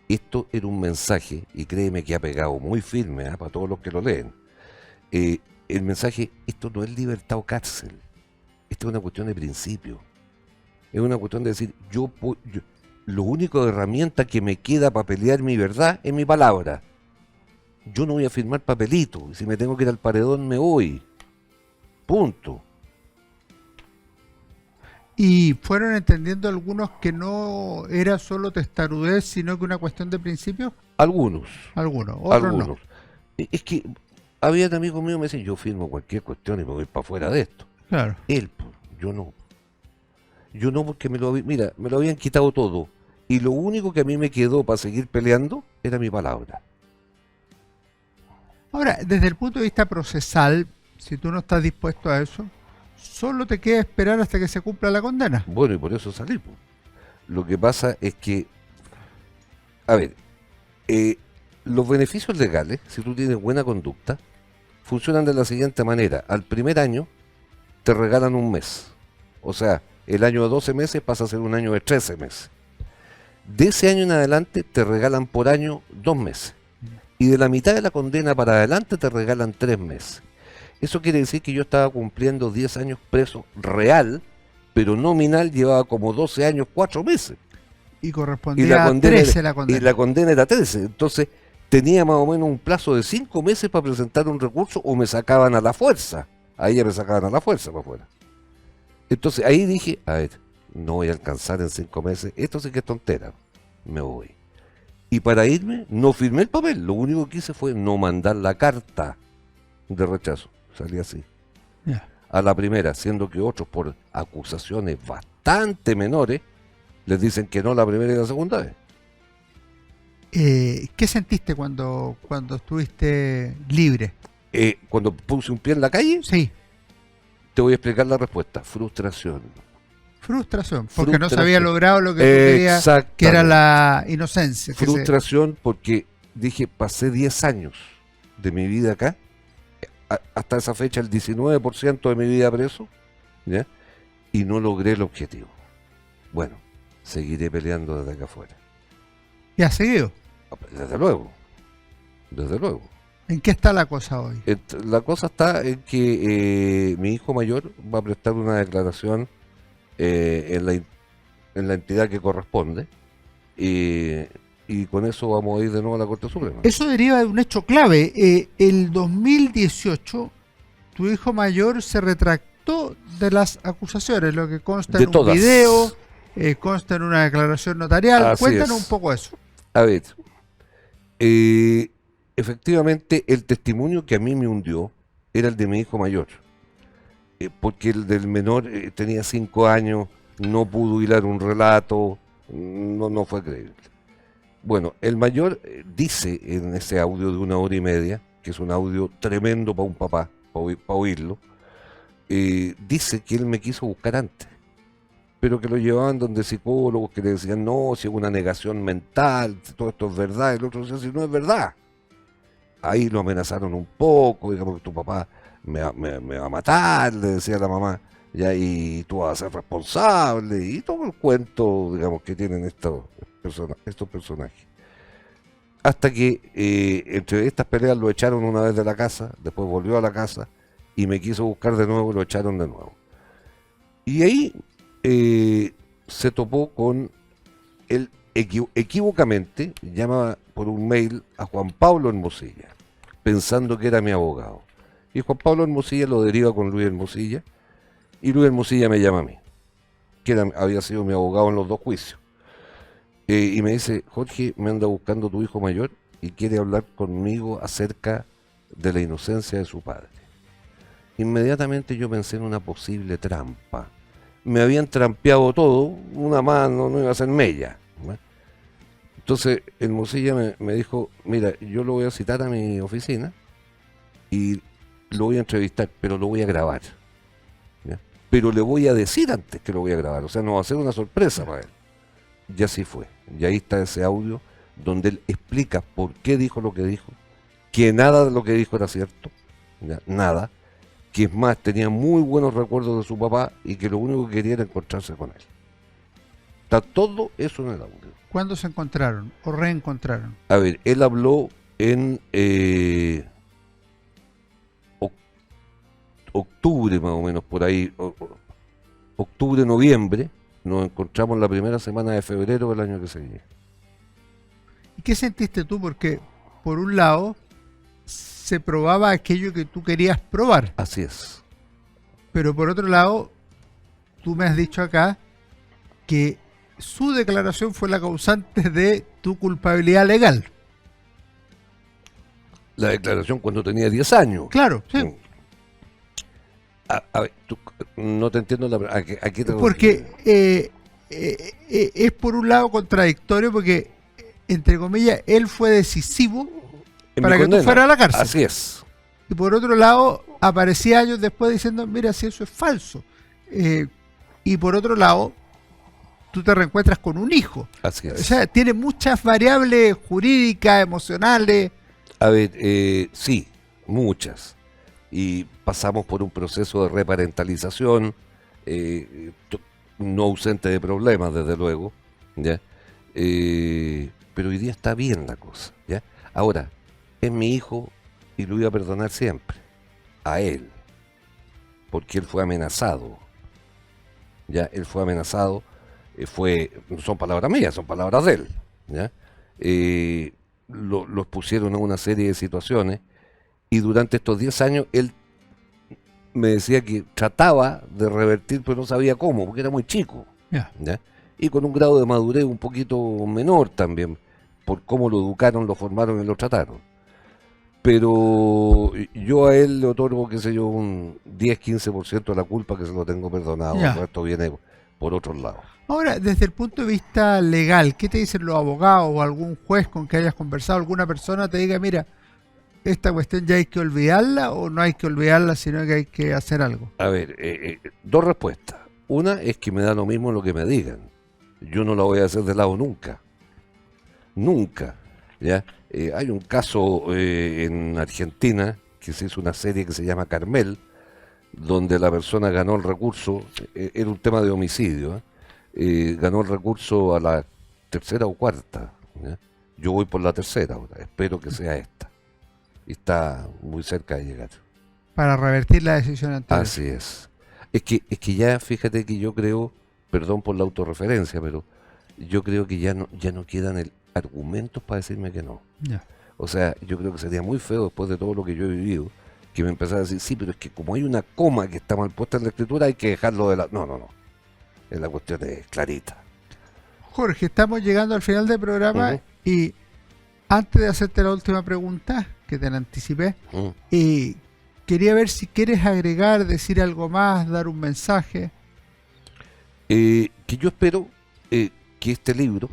Speaker 2: Esto era un mensaje, y créeme que ha pegado muy firme para todos los que lo leen. El mensaje, esto no es libertad o cárcel. Esto es una cuestión de principio. Es una cuestión de decir, lo único de herramienta que me queda para pelear mi verdad es mi palabra. Yo no voy a firmar papelito. Si me tengo que ir al paredón, me voy. Punto.
Speaker 1: Y fueron entendiendo algunos que no era solo testarudez, sino que una cuestión de principio.
Speaker 2: Algunos.
Speaker 1: Otros no.
Speaker 2: Es que había amigos míos que me decían, yo firmo cualquier cuestión y me voy para afuera de esto.
Speaker 1: Claro.
Speaker 2: Él, yo no. Yo no, porque me lo habían quitado todo. Y lo único que a mí me quedó para seguir peleando era mi palabra.
Speaker 1: Ahora, desde el punto de vista procesal, si tú no estás dispuesto a eso, solo te queda esperar hasta que se cumpla la condena.
Speaker 2: Bueno, y por eso salí. Po. Lo que pasa es que, a ver, los beneficios legales, si tú tienes buena conducta, funcionan de la siguiente manera. Al primer año te regalan un mes. O sea, el año de 12 meses pasa a ser un año de 13 meses. De ese año en adelante te regalan por año 2 meses. Y de la mitad de la condena para adelante te regalan 3 meses. Eso quiere decir que yo estaba cumpliendo 10 años preso real, pero nominal llevaba como 12 años, 4 meses.
Speaker 1: Y correspondía a 13 la condena.
Speaker 2: Y la condena era 13. Entonces tenía más o menos un plazo de 5 meses para presentar un recurso o me sacaban a la fuerza. Ahí ya me sacaban a la fuerza para afuera. Entonces ahí dije, a ver, no voy a alcanzar en 5 meses. Esto sí que es tontera. Me voy. Y para irme, no firmé el papel. Lo único que hice fue no mandar la carta de rechazo. Salí así.
Speaker 1: Yeah.
Speaker 2: A la primera, siendo que otros por acusaciones bastante menores les dicen que no la primera y la segunda vez.
Speaker 1: ¿Qué sentiste cuando estuviste libre?
Speaker 2: Cuando puse un pie en la calle,
Speaker 1: Sí.
Speaker 2: Te voy a explicar la respuesta. Frustración.
Speaker 1: Porque no se había logrado lo que tú querías, que era la inocencia.
Speaker 2: Frustración porque dije, pasé 10 años de mi vida acá, hasta esa fecha el 19% de mi vida preso, ¿ya? Y no logré el objetivo. Bueno, seguiré peleando desde acá afuera.
Speaker 1: ¿Y has seguido?
Speaker 2: Desde luego.
Speaker 1: ¿En qué está la cosa hoy?
Speaker 2: La cosa está en que mi hijo mayor va a prestar una declaración en la entidad que corresponde y con eso vamos a ir de nuevo a la Corte Suprema.
Speaker 1: Eso deriva de un hecho clave. El 2018 tu hijo mayor se retractó de las acusaciones, lo que consta
Speaker 2: de
Speaker 1: en un
Speaker 2: todas.
Speaker 1: video, consta en una declaración notarial.
Speaker 2: Así
Speaker 1: Cuéntanos
Speaker 2: es.
Speaker 1: un poco eso.
Speaker 2: A ver, efectivamente el testimonio que a mí me hundió era el de mi hijo mayor, porque el del menor tenía 5 años, no pudo hilar un relato, no fue creíble. Bueno, el mayor dice en ese audio de 1 hora y media, que es un audio tremendo para un papá, para oírlo, dice que él me quiso buscar antes, pero que lo llevaban donde psicólogos que le decían, no, si es una negación mental, si todo esto es verdad, el otro decía, si no es verdad. Ahí lo amenazaron un poco, digamos que tu papá me va a matar, le decía la mamá, ya, y tú vas a ser responsable, y todo el cuento, digamos, que tienen estos personajes. hasta que entre estas peleas lo echaron una vez de la casa, después volvió a la casa y me quiso buscar de nuevo y lo echaron de nuevo. Y ahí se topó con él equívocamente, llama por un mail a Juan Pablo Hermosilla, pensando que era mi abogado. Y Juan Pablo Hermosilla lo deriva con Luis Hermosilla, y Luis Hermosilla me llama a mí, que había sido mi abogado en los dos juicios. Y me dice, Jorge, me anda buscando tu hijo mayor y quiere hablar conmigo acerca de la inocencia de su padre. Inmediatamente yo pensé en una posible trampa. Me habían trampeado todo, una mano no iba a ser mella, ¿no? Entonces Hermosilla me dijo, mira, yo lo voy a citar a mi oficina y lo voy a entrevistar, pero lo voy a grabar, ¿ya? Pero le voy a decir antes que lo voy a grabar, o sea, no va a ser una sorpresa para él. Y así fue, y ahí está ese audio donde él explica por qué dijo lo que dijo, que nada de lo que dijo era cierto, ¿ya? Nada, que es más, tenía muy buenos recuerdos de su papá y que lo único que quería era encontrarse con él. Está todo eso en el audio.
Speaker 1: ¿Cuándo se encontraron o reencontraron?
Speaker 2: A ver, él habló en octubre más o menos, por ahí, octubre, noviembre, nos encontramos la primera semana de febrero del año que seguía.
Speaker 1: ¿Y qué sentiste tú? Porque, por un lado, se probaba aquello que tú querías probar,
Speaker 2: Así es.
Speaker 1: pero por otro lado, tú me has dicho acá que su declaración fue la causante de tu culpabilidad legal.
Speaker 2: La declaración cuando tenía 10 años.
Speaker 1: Claro, sí.
Speaker 2: A ver, no te entiendo ¿a qué te refieres?
Speaker 1: Porque es por un lado contradictorio porque, entre comillas, él fue decisivo
Speaker 2: En
Speaker 1: para
Speaker 2: mi
Speaker 1: que tú
Speaker 2: condena.
Speaker 1: fueras a la cárcel.
Speaker 2: Así es.
Speaker 1: Y por otro lado, aparecía años después diciendo, mira, si eso es falso. Y por otro lado, tú te reencuentras con un hijo.
Speaker 2: Así
Speaker 1: O
Speaker 2: es.
Speaker 1: sea, tiene muchas variables jurídicas, emocionales.
Speaker 2: A ver, sí, muchas. Y pasamos por un proceso de reparentalización, no ausente de problemas, desde luego, ¿ya? Pero hoy día está bien la cosa, ¿ya? Ahora, es mi hijo y lo iba a perdonar siempre, a él, porque él fue amenazado, ¿ya? Él fue amenazado, no son palabras mías, son palabras de él, ¿ya? Los pusieron a una serie de situaciones y durante estos 10 años él me decía que trataba de revertir, pero no sabía cómo, porque era muy chico,
Speaker 1: Ya.
Speaker 2: ¿ya? Y con un grado de madurez un poquito menor también, por cómo lo educaron, lo formaron y lo trataron. Pero yo a él le otorgo, qué sé yo, un 10-15% de la culpa, que se lo tengo perdonado.
Speaker 1: Ya.
Speaker 2: El resto viene por otros lados.
Speaker 1: Ahora, desde el punto de vista legal, ¿qué te dicen los abogados o algún juez con que hayas conversado, alguna persona te diga, mira, esta cuestión ya hay que olvidarla o no hay que olvidarla, sino que hay que hacer algo?
Speaker 2: A ver, dos respuestas. Una es que me da lo mismo lo que me digan. Yo no la voy a hacer de lado nunca. Nunca. ¿Ya? Hay un caso en Argentina que se hizo una serie que se llama Carmel, donde la persona ganó el recurso, era un tema de homicidio, ganó el recurso a la tercera o cuarta, ¿ya? Yo voy por la tercera ahora, espero que sea esta. Y está muy cerca de llegar.
Speaker 1: Para revertir la decisión anterior.
Speaker 2: Así es. Es que ya, fíjate que yo creo, perdón por la autorreferencia, pero yo creo que ya no quedan argumentos para decirme que no.
Speaker 1: Ya.
Speaker 2: O sea, yo creo que sería muy feo después de todo lo que yo he vivido, que me empezara a decir, sí, pero es que como hay una coma que está mal puesta en la escritura, hay que dejarlo de la... No. La cuestión es clarita.
Speaker 1: Jorge, estamos llegando al final del programa
Speaker 2: Ujú.
Speaker 1: y antes de hacerte la última pregunta, que te la anticipé, quería ver si quieres agregar, decir algo más, dar un mensaje.
Speaker 2: Que yo espero que este libro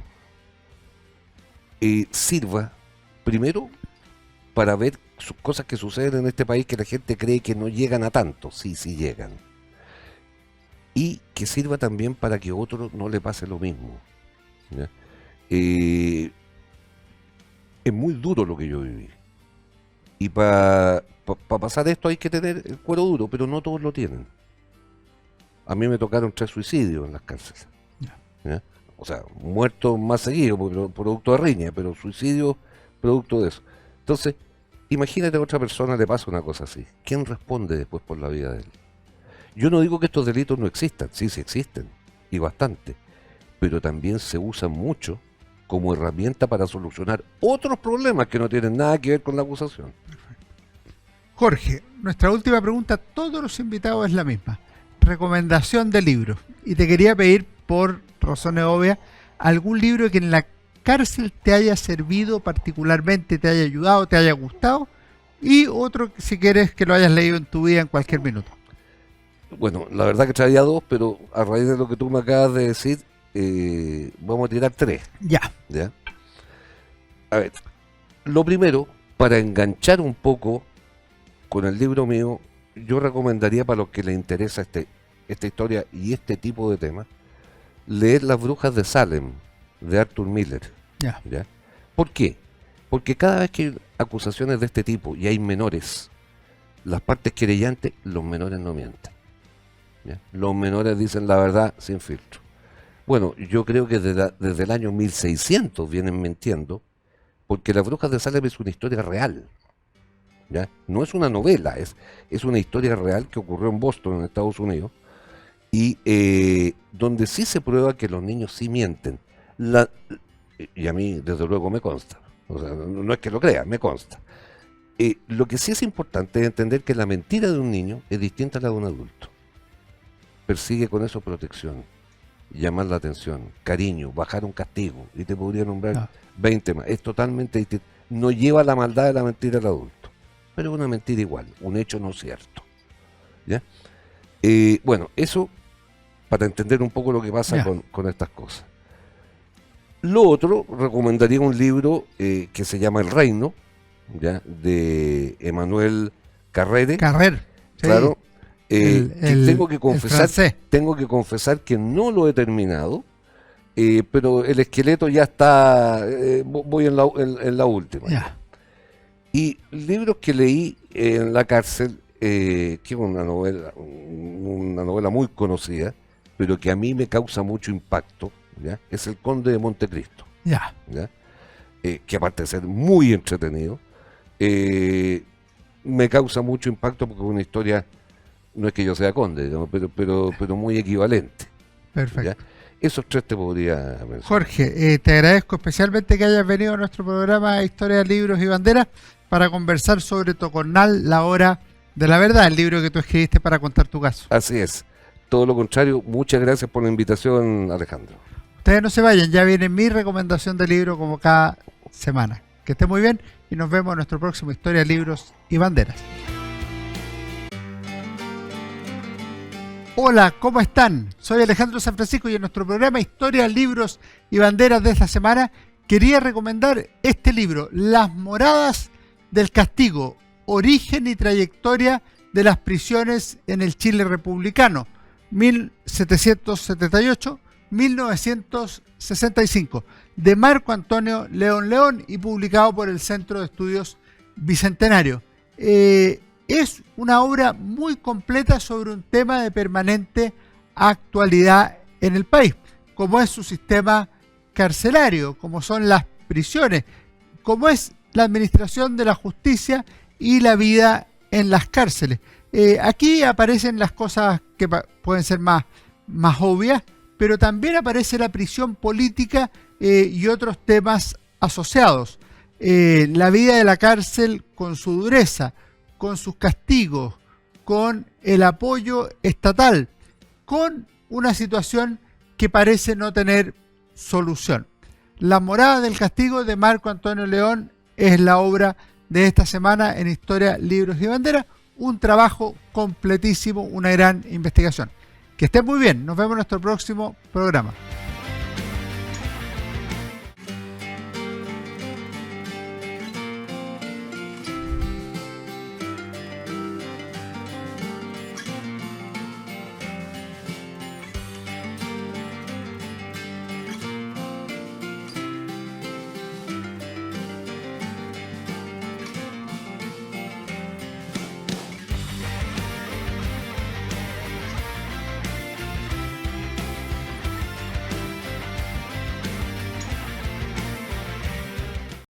Speaker 2: sirva primero para ver cosas que suceden en este país que la gente cree que no llegan a tanto. Sí llegan. Y que sirva también para que a otro no le pase lo mismo, ¿ya? Es muy duro lo que yo viví. Y para pasar esto hay que tener el cuero duro, pero no todos lo tienen. A mí me tocaron 3 suicidios en las cárceles.
Speaker 1: Ya.
Speaker 2: ¿Ya? O sea, muertos más seguidos, producto de riña, pero suicidios producto de eso. Entonces, imagínate a otra persona le pasa una cosa así. ¿Quién responde después por la vida de él? Yo no digo que estos delitos no existan, sí existen, y bastante, pero también se usan mucho como herramienta para solucionar otros problemas que no tienen nada que ver con la acusación.
Speaker 1: Jorge, nuestra última pregunta a todos los invitados es la misma. Recomendación de libros. Y te quería pedir, por razones obvias, algún libro que en la cárcel te haya servido particularmente, te haya ayudado, te haya gustado, y otro, si quieres, que lo hayas leído en tu vida en cualquier minuto.
Speaker 2: Bueno, la verdad que traía dos, pero a raíz de lo que tú me acabas de decir, vamos a tirar tres.
Speaker 1: Ya.
Speaker 2: ¿Ya? A ver, lo primero, para enganchar un poco con el libro mío, yo recomendaría para los que les interesa esta historia y este tipo de temas, leer Las Brujas de Salem, de Arthur Miller.
Speaker 1: Ya.
Speaker 2: ¿Ya? ¿Por qué? Porque cada vez que hay acusaciones de este tipo y hay menores, las partes querellantes, los menores no mienten. ¿Ya? Los menores dicen la verdad sin filtro. Bueno, yo creo que desde el año 1600 vienen mintiendo, porque Las Brujas de Salem es una historia real. ¿Ya? No es una novela, es una historia real que ocurrió en Boston, en Estados Unidos, y donde sí se prueba que los niños sí mienten. Y a mí, desde luego, me consta. O sea, no es que lo crea, me consta. Lo que sí es importante es entender que la mentira de un niño es distinta a la de un adulto. Persigue con eso protección, llamar la atención, cariño, bajar un castigo, y te podría nombrar 20 más. Es totalmente distinto. No lleva la maldad de la mentira al adulto, pero es una mentira igual, un hecho no cierto. ¿Ya? Bueno, eso para entender un poco lo que pasa con estas cosas. Lo otro, recomendaría un libro que se llama El Reino, ¿ya? De Emmanuel Carrère. Claro. Que tengo que confesar que no lo he terminado, pero el esqueleto ya está, voy en la última.
Speaker 1: Ya.
Speaker 2: Y libros que leí en la cárcel, que es una novela muy conocida, pero que a mí me causa mucho impacto, ¿ya? Es El Conde de Montecristo.
Speaker 1: Ya.
Speaker 2: ¿Ya? Que aparte de ser muy entretenido, me causa mucho impacto porque es una historia, no es que yo sea conde, digamos, pero muy equivalente.
Speaker 1: Perfecto.
Speaker 2: ¿Ya? Esos tres te podría mencionar.
Speaker 1: Jorge, te agradezco especialmente que hayas venido a nuestro programa Historia, Libros y Banderas para conversar sobre Tocornal, la hora de la verdad, el libro que tú escribiste para contar tu caso.
Speaker 2: Así es. Todo lo contrario, muchas gracias por la invitación, Alejandro.
Speaker 1: Ustedes no se vayan, ya viene mi recomendación de libro como cada semana. Que esté muy bien y nos vemos en nuestro próximo Historia, Libros y Banderas. Hola, ¿cómo están? Soy Alejandro San Francisco y en nuestro programa Historia, Libros y Banderas de esta semana quería recomendar este libro, Las Moradas del Castigo, origen y trayectoria de las prisiones en el Chile republicano, 1778-1965, de Marco Antonio León y publicado por el Centro de Estudios Bicentenario. Es una obra muy completa sobre un tema de permanente actualidad en el país, como es su sistema carcelario, como son las prisiones, como es la administración de la justicia y la vida en las cárceles. Aquí aparecen las cosas que pueden ser más obvias, pero también aparece la prisión política y otros temas asociados. La vida de la cárcel con su dureza, con sus castigos, con el apoyo estatal, con una situación que parece no tener solución. La Morada del Castigo de Marco Antonio León es la obra de esta semana en Historia, Libros y Banderas, un trabajo completísimo, una gran investigación. Que estén muy bien, nos vemos en nuestro próximo programa.